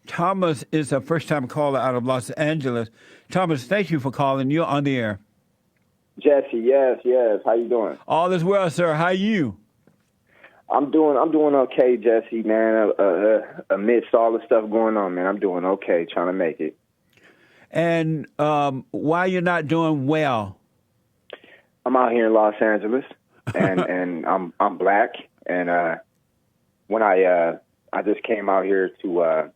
Thomas is a first-time caller out of Los Angeles. Thomas, thank you for calling. You're on the air. Jesse, yes. How you doing? All is well, sir. How are you? I'm doing okay, Jesse, man. Amidst all the stuff going on, man, I'm doing okay, trying to make it. And why you're not doing well? I'm out here in Los Angeles, and I'm black, and when I just came out here to a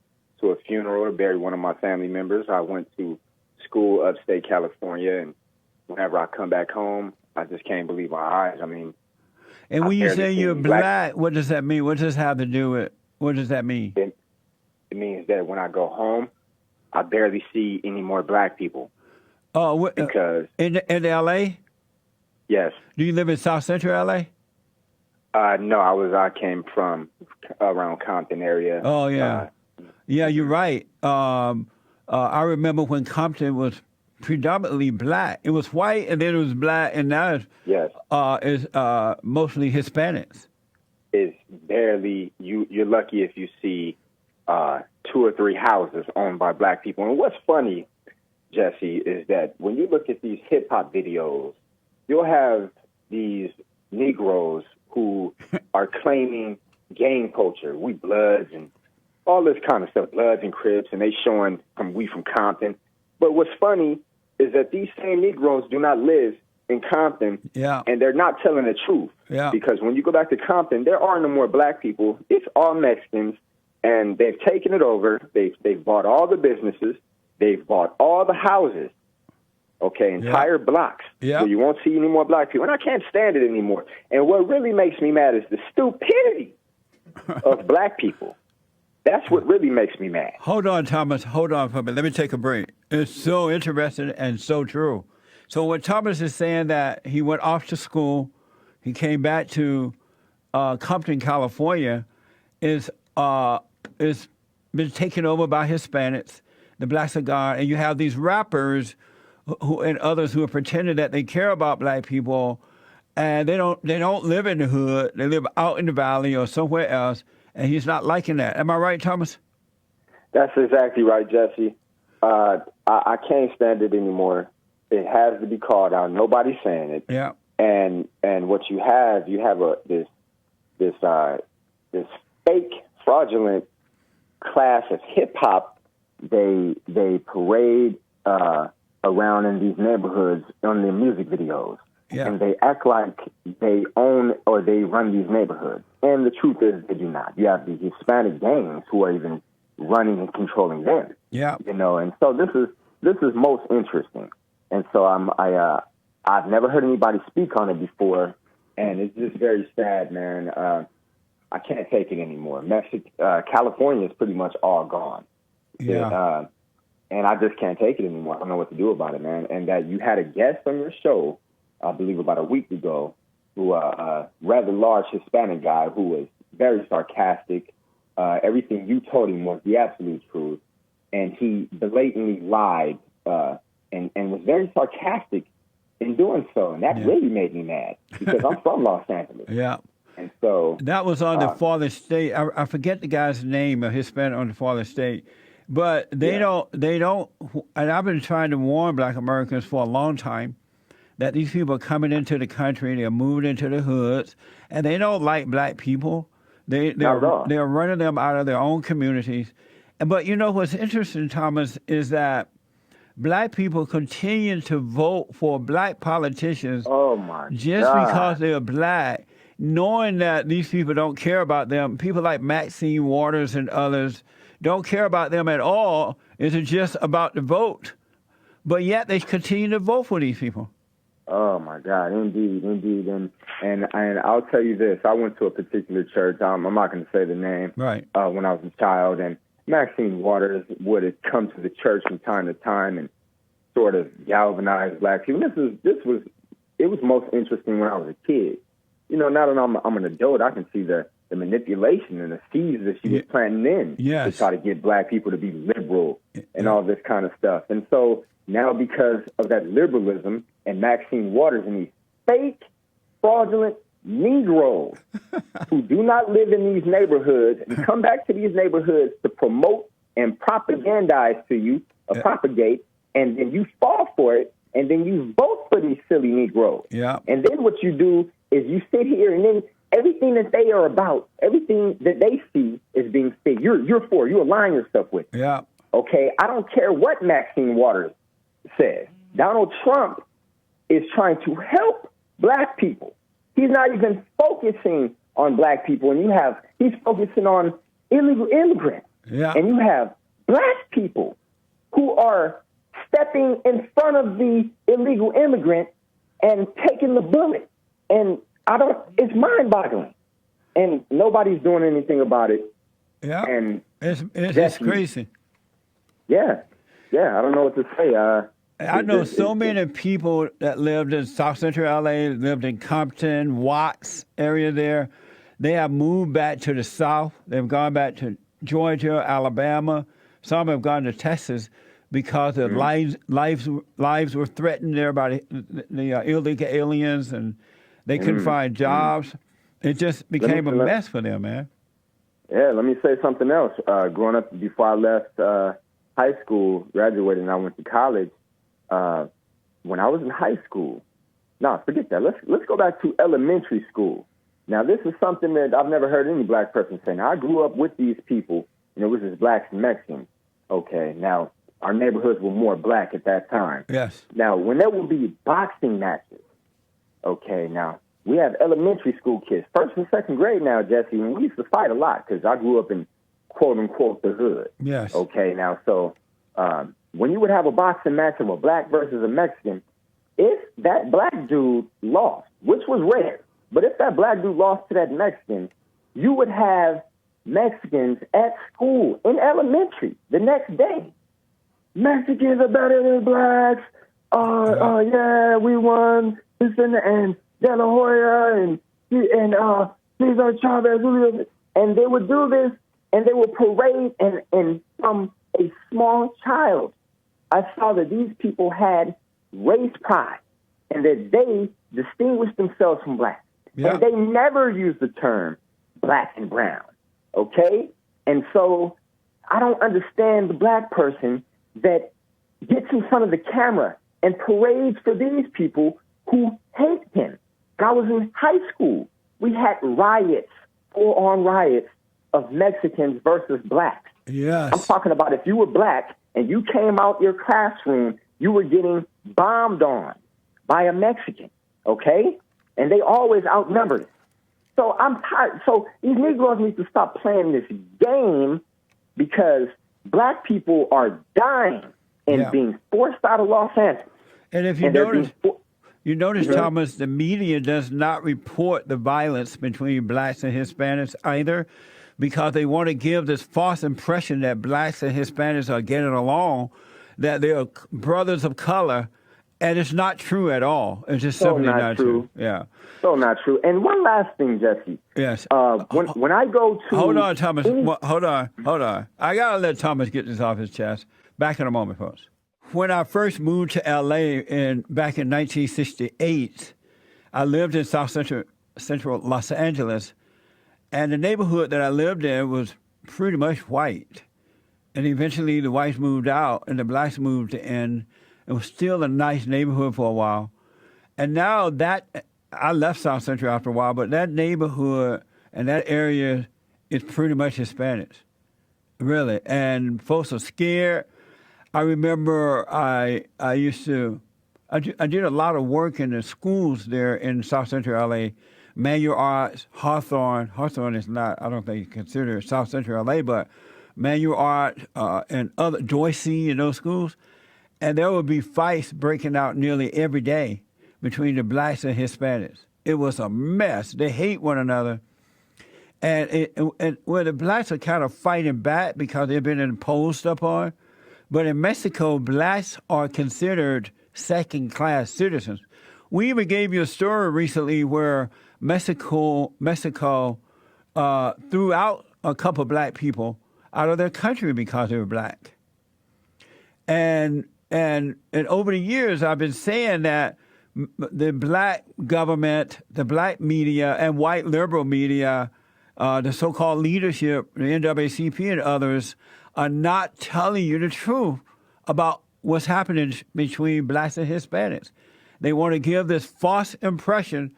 funeral to bury one of my family members. I went to school upstate California, and whenever I come back home, I just can't believe my eyes. I mean, and when you say you're black, what does that mean? What does that have to do with? What does that mean? It means that when I go home, I barely see any more black people. Oh, because in L.A. Yes. Do you live in South Central L.A.? No, I came from around Compton area. Oh yeah, yeah, you're right. I remember when Compton was predominantly black. It was white and then it was black, and now it's mostly Hispanics. It's barely you're lucky if you see 2 or 3 houses owned by black people. And what's funny, Jesse, is that when you look at these hip hop videos, you'll have these Negroes who are claiming gang culture. We Bloods and all this kind of stuff, Bloods and Crips, and they showing we from Compton. But what's funny is that these same Negroes do not live in Compton, and they're not telling the truth. Yeah. Because when you go back to Compton, there are no more black people. It's all Mexicans, and they've taken it over. They've bought all the businesses. They've bought all the houses. Okay, entire blocks. Yeah. So you won't see any more black people. And I can't stand it anymore. And what really makes me mad is the stupidity of black people. That's what really makes me mad. Hold on, Thomas. Hold on for a minute. Let me take a break. It's so interesting and so true. So when Thomas is saying that he went off to school, he came back to Compton, California, is been taken over by Hispanics. The blacks are gone, and you have these rappers who and others who are pretending that they care about black people, and they don't live in the hood. They live out in the valley or somewhere else, and he's not liking that. Am I right, Thomas? That's exactly right, Jesse. I can't stand it anymore. It has to be called out. Nobody's saying it. Yeah. And what you have this fake fraudulent class of hip hop. They parade around in these neighborhoods on their music videos. Yeah. And they act like they own or they run these neighborhoods. And the truth is they do not. You have the Hispanic gangs who are even running and controlling them. Yeah. You know, and so this is most interesting. And so I've never heard anybody speak on it before, and it's just very sad, man. I can't take it anymore. California is pretty much all gone. Yeah. And I just can't take it anymore. I don't know what to do about it, man. And that you had a guest on your show, I believe about a week ago, who a rather large Hispanic guy who was very sarcastic. Everything you told him was the absolute truth, and he blatantly lied and was very sarcastic in doing so, and that really made me mad because I'm from Los Angeles. Yeah. And so that was on the Farthest State. I forget the guy's name, a Hispanic on the Farthest State. But they don't, and I've been trying to warn black Americans for a long time that these people are coming into the country, they're moving into the hoods, and they don't like black people. They're running them out of their own communities. But you know what's interesting, Thomas, is that black people continue to vote for black politicians just because they're black, knowing that these people don't care about them. People like Maxine Waters and others don't care about them at all. It's just about the vote. But yet they continue to vote for these people. Oh, my God, indeed. And I'll tell you this. I went to a particular church. I'm not going to say the name. Right. When I was a child, and Maxine Waters would come to the church from time to time and sort of galvanize black people. It was most interesting when I was a kid. You know, now that I'm an adult, I can see the manipulation and the seeds that she was planting in to try to get black people to be liberal and all this kind of stuff. And so now because of that liberalism and Maxine Waters and these fake, fraudulent Negroes who do not live in these neighborhoods and come back to these neighborhoods to promote and propagandize to you, or propagate, and then you fall for it, and then you vote for these silly Negroes. Yeah. And then what you do is you sit here, and then everything that they are about, everything that they see is being fed. You're for. You align yourself with. Yeah. Okay? I don't care what Maxine Waters says. Donald Trump is trying to help black people. He's not even focusing on black people, and he's focusing on illegal immigrants. Yeah. And you have black people who are stepping in front of the illegal immigrant and taking the bullet. And it's mind-boggling. And nobody's doing anything about it. Yeah. And it's crazy. Yeah. I don't know what to say. I know so many people that lived in South Central L.A., lived in Compton, Watts area there. They have moved back to the South. They've gone back to Georgia, Alabama. Some have gone to Texas because their lives were threatened there by the illegal aliens, and they couldn't find jobs. It just became a mess for them, man. Yeah, let me say something else. Growing up, before I left high school, graduated, and I went to college, when I was in high school, forget that. Let's go back to elementary school. Now, this is something that I've never heard any black person say. Now, I grew up with these people, and it was just blacks and Mexicans. Okay, now, our neighborhoods were more black at that time. Yes. Now, when there would be boxing matches, okay, now, we have elementary school kids, first and second grade now, Jesse, and we used to fight a lot because I grew up in, quote-unquote, the hood. Yes. Okay, now, so when you would have a boxing match of a black versus a Mexican, if that black dude lost, which was rare, but if that black dude lost to that Mexican, you would have Mexicans at school in elementary the next day. Mexicans are better than blacks. Yeah, we won. This and De La Hoya and Cesar Chavez. And they would do this, and they would parade, and from a small child, I saw that these people had race pride and that they distinguished themselves from blacks. Yeah. And they never used the term black and brown, okay? And so I don't understand the black person that gets in front of the camera and parades for these people who hate him. I was in high school. We had riots, full-on riots of Mexicans versus blacks. Yes. I'm talking about if you were black and you came out your classroom, you were getting bombed on by a Mexican, okay? And they always outnumbered us. So I'm tired. So these Negroes need to stop playing this game because black people are dying and being forced out of Los Angeles. And if you notice, Thomas, the media does not report the violence between blacks and Hispanics either, because they want to give this false impression that blacks and Hispanics are getting along, that they are brothers of color, and it's not true at all. It's just simply not true. Yeah. So not true. And one last thing, Jesse. Yes. When I go to... Hold on, Thomas. Hold on. I got to let Thomas get this off his chest. Back in a moment, folks. When I first moved to L.A. back in 1968, I lived in South Central Los Angeles, and the neighborhood that I lived in was pretty much white. And eventually the whites moved out and the blacks moved in. It was still a nice neighborhood for a while. And now I left South Central after a while, but that neighborhood and that area is pretty much Hispanics, really. And folks are scared. I remember I did a lot of work in the schools there in South Central L.A., Manual Arts, Hawthorne. Hawthorne is not, I don't think, considered South Central L.A., but Manual Art and other, Dorsey and those schools. And there would be fights breaking out nearly every day between the blacks and Hispanics. It was a mess. They hate one another. And the blacks are kind of fighting back because they've been imposed upon. But in Mexico, blacks are considered second-class citizens. We even gave you a story recently where Mexico threw out a couple of black people out of their country because they were black. And over the years, I've been saying that the black government, the black media, and white liberal media, the so-called leadership, the NAACP and others, are not telling you the truth about what's happening between blacks and Hispanics. They want to give this false impression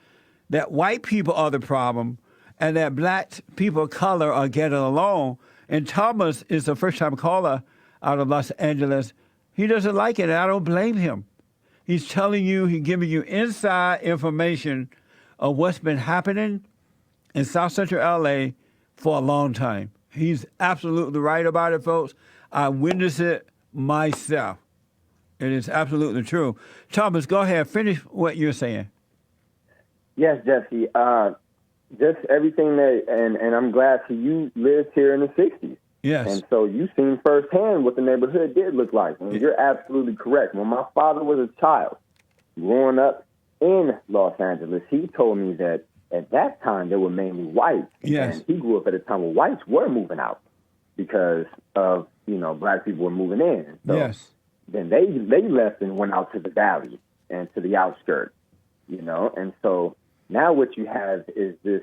that white people are the problem and that black people of color are getting along. And Thomas is a first-time caller out of Los Angeles. He doesn't like it, and I don't blame him. He's telling you, he's giving you inside information of what's been happening in South Central L.A. for a long time. He's absolutely right about it, folks. I witnessed it myself. It is absolutely true. Thomas, go ahead. Finish what you're saying. Yes, Jesse. Just everything that, and I'm glad you lived here in the 60s. Yes. And so you've seen firsthand what the neighborhood did look like. And you're absolutely correct. When my father was a child, growing up in Los Angeles, he told me that at that time there were mainly whites. Yes. And he grew up at a time where whites were moving out because of, black people were moving in. So yes. Then they left and went out to the valley and to the outskirts, And so now what you have is this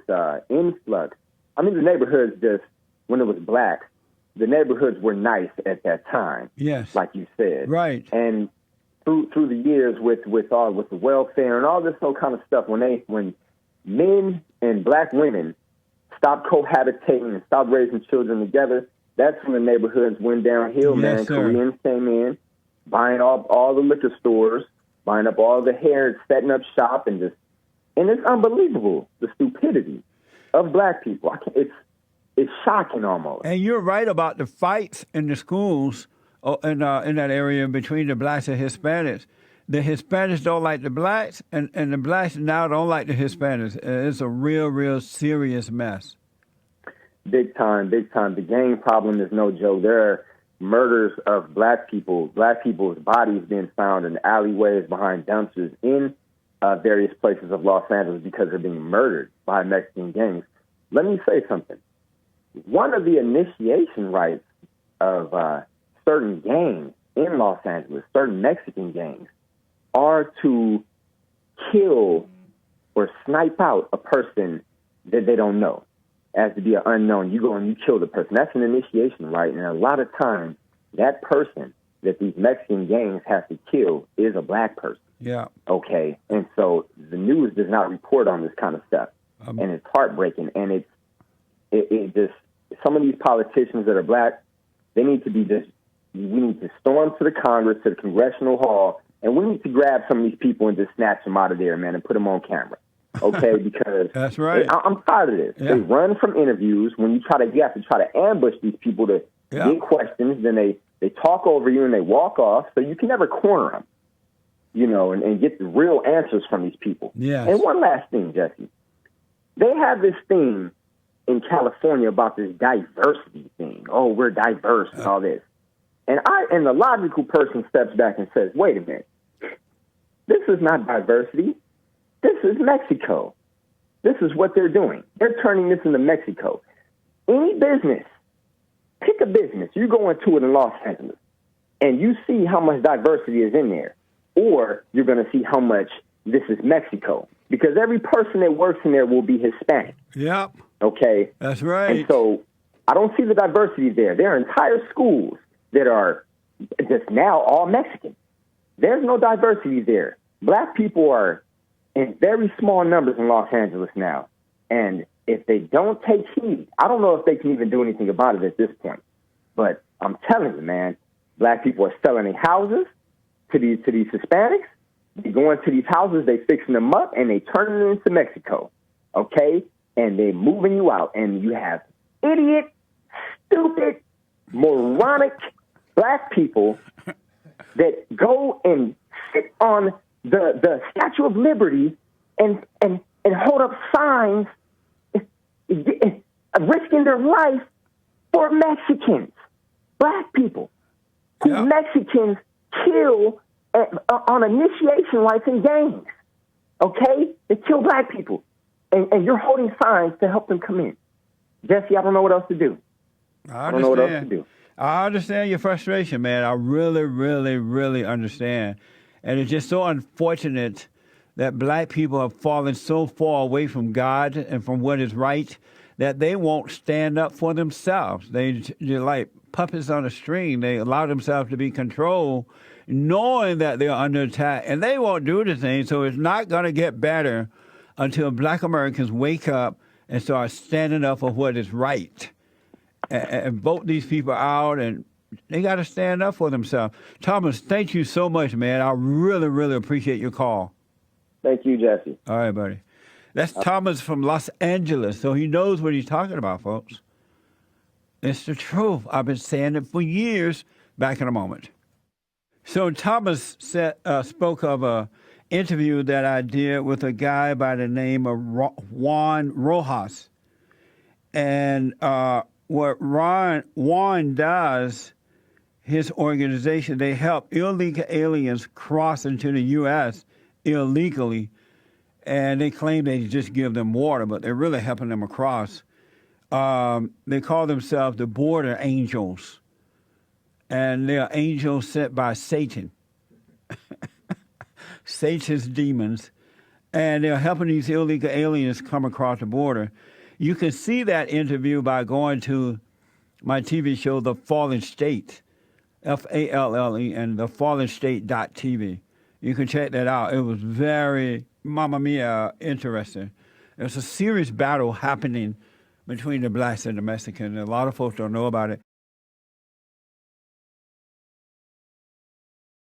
influx. I mean, the neighborhoods when it was black, the neighborhoods were nice at that time. Yes. Like you said. Right. And through the years with the welfare and all this whole kind of stuff, when men and black women stopped cohabitating and stopped raising children together, that's when the neighborhoods went downhill, Yes, man. sir. Koreans came in, buying up all the liquor stores, buying up all the hair, setting up shop, and it's unbelievable, the stupidity of black people. It's shocking almost. And you're right about the fights in the schools in that area between the blacks and Hispanics. The Hispanics don't like the blacks, and the blacks now don't like the Hispanics. It's a real, real serious mess. Big time, big time. The gang problem is no joke. There are murders of black people's bodies being found in alleyways, behind dumpsters in various places of Los Angeles because they're being murdered by Mexican gangs. Let me say something. One of the initiation rites of certain gangs in Los Angeles, certain Mexican gangs, are to kill or snipe out a person that they don't know, as to be an unknown. You go and you kill the person. That's an initiation rite, and a lot of times that person that these Mexican gangs have to kill is a black person. Yeah. Okay, and so the news does not report on this kind of stuff, and it's heartbreaking. And it just, some of these politicians that are black, they need to be we need to storm to the Congress, to the Congressional Hall, and we need to grab some of these people and just snatch them out of there, man, and put them on camera. Okay, because that's right. I'm tired of this. Yeah. They run from interviews when you have to try to ambush these people to get questions. Then they talk over you and they walk off, so you can never corner them, and get the real answers from these people. Yes. And one last thing, Jesse, they have this thing in California about this diversity thing. Oh, we're diverse and all this. And the logical person steps back and says, wait a minute, this is not diversity. This is Mexico. This is what they're doing. They're turning this into Mexico. Any business, pick a business, you go into it in Los Angeles, and you see how much diversity is in there, or you're going to see how much this is Mexico, because every person that works in there will be Hispanic. Yep. Okay? That's right. And so I don't see the diversity there. There are entire schools that are just now all Mexican. There's no diversity there. Black people are in very small numbers in Los Angeles now. And if they don't take heed, I don't know if they can even do anything about it at this point. But I'm telling you, man, black people are selling their houses to these Hispanics. They go into these houses, they fixing them up, and they turning them into Mexico. Okay? And they're moving you out. And you have idiot, stupid, moronic black people that go and sit on the Statue of Liberty and hold up signs risking their life for Mexicans, black people. Yeah. Mexicans kill on initiation rites in gangs, okay? They kill black people, and you're holding signs to help them come in. Jesse, I don't know what else to do. I don't know what else to do. I understand your frustration, man. I really, really, really understand. And it's just so unfortunate that black people have fallen so far away from God and from what is right that they won't stand up for themselves. They're like puppets on a string. They allow themselves to be controlled, knowing that they're under attack, and they won't do the thing. So it's not going to get better until Black Americans wake up and start standing up for what is right, and vote these people out. And they got to stand up for themselves. Thomas, thank you so much, man. I really, really appreciate your call. Thank you, Jesse. All right, buddy. That's Thomas from Los Angeles, so he knows what he's talking about, folks. It's the truth. I've been saying it for years. Back in a moment. So Thomas spoke of a interview that I did with a guy by the name of Juan Rojas. And what Juan does, his organization, they help illegal aliens cross into the U.S. illegally. And they claim they just give them water, but they're really helping them across. They call themselves the Border Angels. And they're angels sent by Satan. Satan's demons. And they're helping these illegal aliens come across the border. You can see that interview by going to my TV show, The Fallen State, F-A-L-L-E, and thefallenstate.tv. You can check that out. It was very, mamma mia, interesting. There's a serious battle happening between the blacks and the Mexicans. A lot of folks don't know about it.